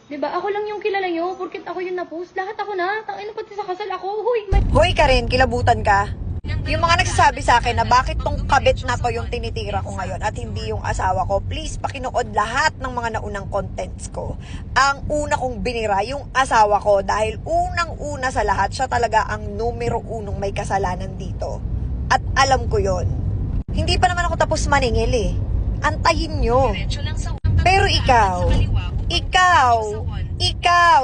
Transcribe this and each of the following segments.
Diba? Ako lang yung kilala nyo. Porkit ako yung na-post. Lahat ako na. Tangina pati sa kasal ako. Huy, Hoy ka rin, kilabutan ka. Yung mga nagsasabi sa akin na bakit tong kabit na to yung tinitira ko ngayon at hindi yung asawa ko, please pakinood lahat ng mga naunang contents ko. Ang una kong binira yung asawa ko dahil unang-una sa lahat, siya talaga ang numero unong may kasalanan dito. At alam ko yon. Hindi pa naman ako tapos maningil eh. Antayin nyo. Pero ikaw,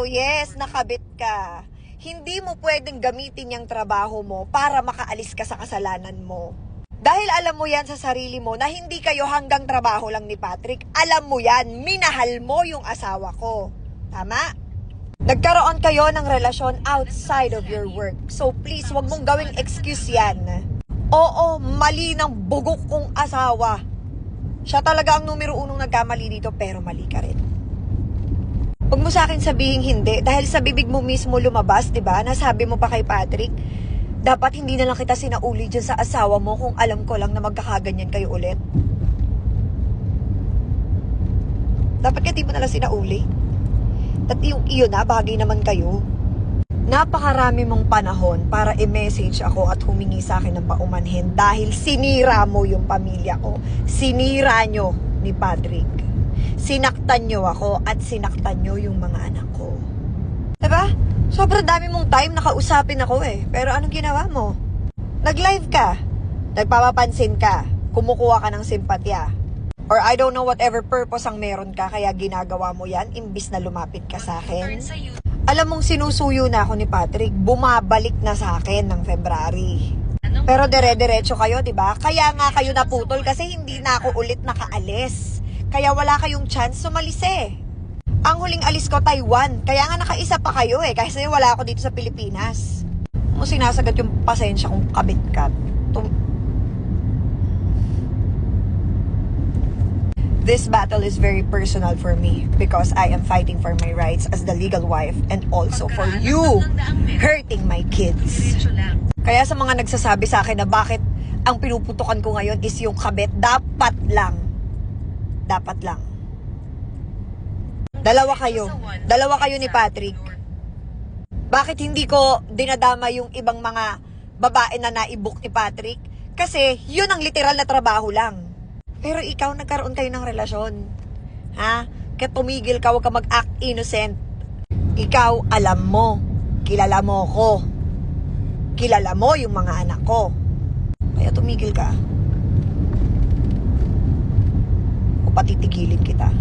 yes, nakabit ka. Hindi mo pwedeng gamitin yung trabaho mo para makaalis ka sa kasalanan mo. Dahil alam mo yan sa sarili mo na hindi kayo hanggang trabaho lang ni Patrick. Alam mo yan, minahal mo yung asawa ko. Tama? Nagkaroon kayo ng relasyon outside of your work. So please, wag mong gawing excuse yan. Oo, mali ng bugok kong asawa. Siya talaga ang numero unong nagkamali dito, pero mali ka rin. Huwag mo sa akin sabihin hindi, dahil sa bibig mo mismo lumabas, di ba? Nasabi mo pa kay Patrick, dapat hindi na lang kita sinauli dyan sa asawa mo kung alam ko lang na magkakaganyan kayo ulit. Dapat ka di mo na lang sinauli. At yung iyo na, bagay naman kayo. Napakarami mong panahon para i-message ako at humingi sa akin ng paumanhin dahil sinira mo yung pamilya ko. Sinira nyo ni Patrick. Sinaktan nyo ako at sinaktan nyo yung mga anak ko. Diba? Sobrang dami mong time nakausapin ako eh. Pero anong ginawa mo? Nag-live ka. Nagpapapansin ka. Kumukuha ka ng simpatya. Or I don't know whatever purpose ang meron ka kaya ginagawa mo yan imbis na lumapit ka sa akin. Alam mong sinusuyo na ako ni Patrick. Bumabalik na sa akin ng February. Pero dire-diretso kayo, diba? Kaya nga kayo naputol kasi hindi na ako ulit nakaalis. Kaya wala kayong chance sumalis eh. Ang huling alis ko, Taiwan. Kaya nga nakaisa pa kayo eh. Kasi wala ako dito sa Pilipinas. Mo sinasagat yung pasensya kong kabit ka. This battle is very personal for me because I am fighting for my rights as the legal wife and also for you hurting my kids. Kaya sa mga nagsasabi sa akin na bakit ang pinuputukan ko ngayon is yung kabit, dapat lang. Dalawa kayo ni Patrick. Bakit hindi ko dinadama yung ibang mga babae na naibuk ni Patrick? Kasi yun ang literal na trabaho lang. Pero ikaw, nagkaroon kayo ng relasyon. Ha? Kaya tumigil ka, huwag ka mag-act innocent. Ikaw, alam mo. Kilala mo ko. Kilala mo yung mga anak ko. Kaya tumigil ka. O patitigilin kita.